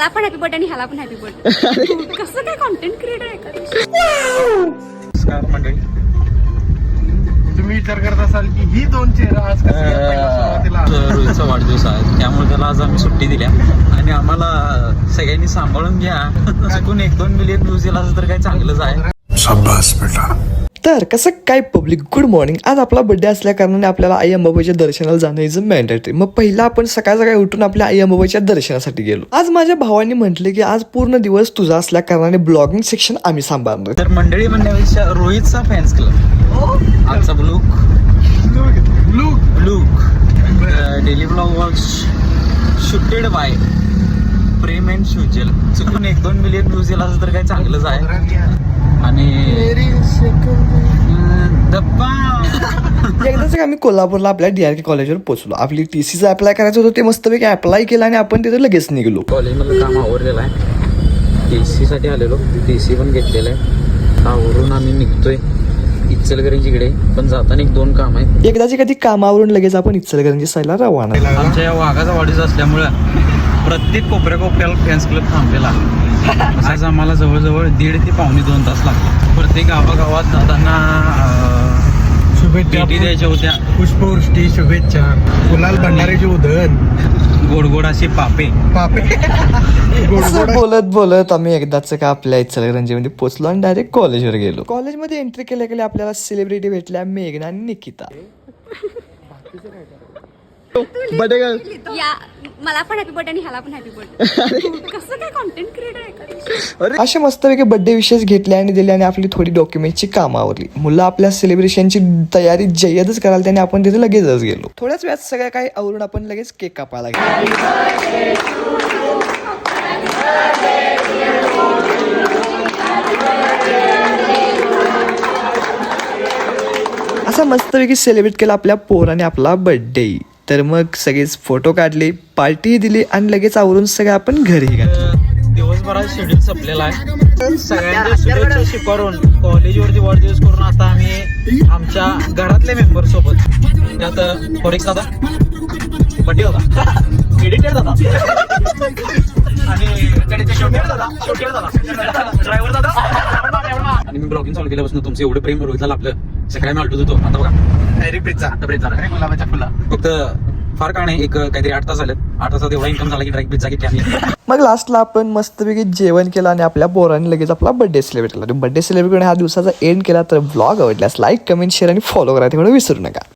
मला पण happy birthday आणि ह्याला पण हॅपी बर्थडे. कसं काय कॉन्टेंट क्रिएटर आहे का? नमस्कार मंडळी. तुम्ही विचार करत असाल की ही दोन चेहरा आज सुरुवातीला रोहितचा वाढदिवस आहे, त्यामुळे त्याला आज आम्ही सुट्टी दिल्या आणि आम्हाला सगळ्यांनी सांभाळून घ्या. चुकून 1-2 मिलियन व्ह्यूज येईल असं तर काही चांगलंच आहे. शाबास बेटा. तर कसं काय पब्लिक, गुड मॉर्निंग. आज आपला बर्थडे असल्या कारणाने आपल्याला आई अंबाबाईच्या दर्शनाला जाणं इज मॅन्डेटरी. मग पहिला आपण सकाळ सकाळी उठून आपल्या आई अंबाबाईच्या दर्शनासाठी गेलो. आज माझ्या भावांनी म्हटले की आज पूर्ण दिवस तुझा असल्या कारणाने ब्लॉगिंग सेक्शन आम्ही सांभाळणार. तर मंडळी म्हणण्यापेक्षा रोहितचा फॅन्स क्लब आजचा look daily blog was shooted by Prem and Sujal. चुकून 1-2 मिलियन व्ह्यूज येईल असं तर काही चांगलंच आहे. आणि एकदाच आम्ही कोल्हापूरला आपल्या DRK कॉलेजवर पोहोचलो. आपली TCचं अप्लाय करायचं होतं, ते मस्तपैकी अप्लाय केलं आणि आपण तिथे लगेच निघलो. कॉलेजमधलं काम आवरलेलं आहे. TC साठी आलेलो, TC पण घेतलेलं आहे. आवरून आम्ही निघतोय इचलकरंजीकडे, पण जाताना 1-2 काम आहेत. एकदाची कधी कामावरून लगेच आपण इचलकरंजी साईडला रवाना. आमच्या या वाघाचा वाढदिवस असल्यामुळं प्रत्येक कोपऱ्याला फॅन्स क्लब थांबलेला. आज आम्हाला जवळजवळ 1.5 ते 1.5-2 तास लागले. प्रत्येक गावागावात जाताना शुभेच्छा भेटी द्यायच्या होत्या. पुष्पवृष्टी, शुभेच्छा, गुलाल भंडारीचे उधळण, गोड गोड असे पापे. असं बोलत बोलत आम्ही एकदाच का आपल्या इचलकरंजीमध्ये पोहोचलो आणि डायरेक्ट कॉलेजवर गेलो. कॉलेजमध्ये एंट्री केल्या केल्या आपल्याला सेलिब्रिटी भेटल्या, मेघना आणि निकिता. या मला पण हॅपी बर्थडे आणि ह्याला पण हॅपी बर्थडे. कसं काय कॉन्टेंट क्रिएटर आहे का? असे मस्तपैकी बर्थडे विशेष घेतले आणि दिले आणि आपली थोडी डॉक्युमेंटची कामं आवरली. मुलं आपल्या सेलिब्रेशनची तयारी जय्यतच कराल त्याने आपण तिथे लगेचच गेलो. थोड्याच वेळात सगळं काही आवरून आपण लगेच केक कापायला गेलो. असा मस्तपैकी सेलिब्रेट केला आपल्या पोराने आपला बर्थडे. तर मग सगळेच फोटो काढले, पार्टी दिली आणि लगेच आवरून सगळं आपण घरी घातलं. दिवसभरात शेड्यूल संपलेला आहे. सगळ्यांच्या शुभेच्छा स्वीकारून कॉलेजवरती वाढदिवस करून आता आम्ही आमच्या घरातल्या मेंबर सोबत, त्यात फॉरेक्स दादा बड्डे होता, एडिटर दादा आणि ड्रायव्हर दादा आणि मी ब्लॉगिंग चालू केल्यापासून तुमचं एवढं प्रेम रोहितला लागलं. सकाळी मी आलतो होतो, आता बघा गुलाबाच्या फुला. फक्त फार काय नाही, एक काहीतरी 8 तास झाले. 8 तासात एवढा इन्कम झाला की डायरेक्ट पिझ्झा घेतली आम्ही. मग लास्टला आपण मस्तपैकी जेवण केलं आणि आपल्या पोरांनी लगेच आपला बर्थडे सेलिब्रेट केला. बर्थडे सेलिब्रेट करून हा दिवसाचा एंड केला. तर ब्लॉग आवडल्यास लाईक, कमेंट, शेअर आणि फॉलो करा, तेवढं विसरू नका.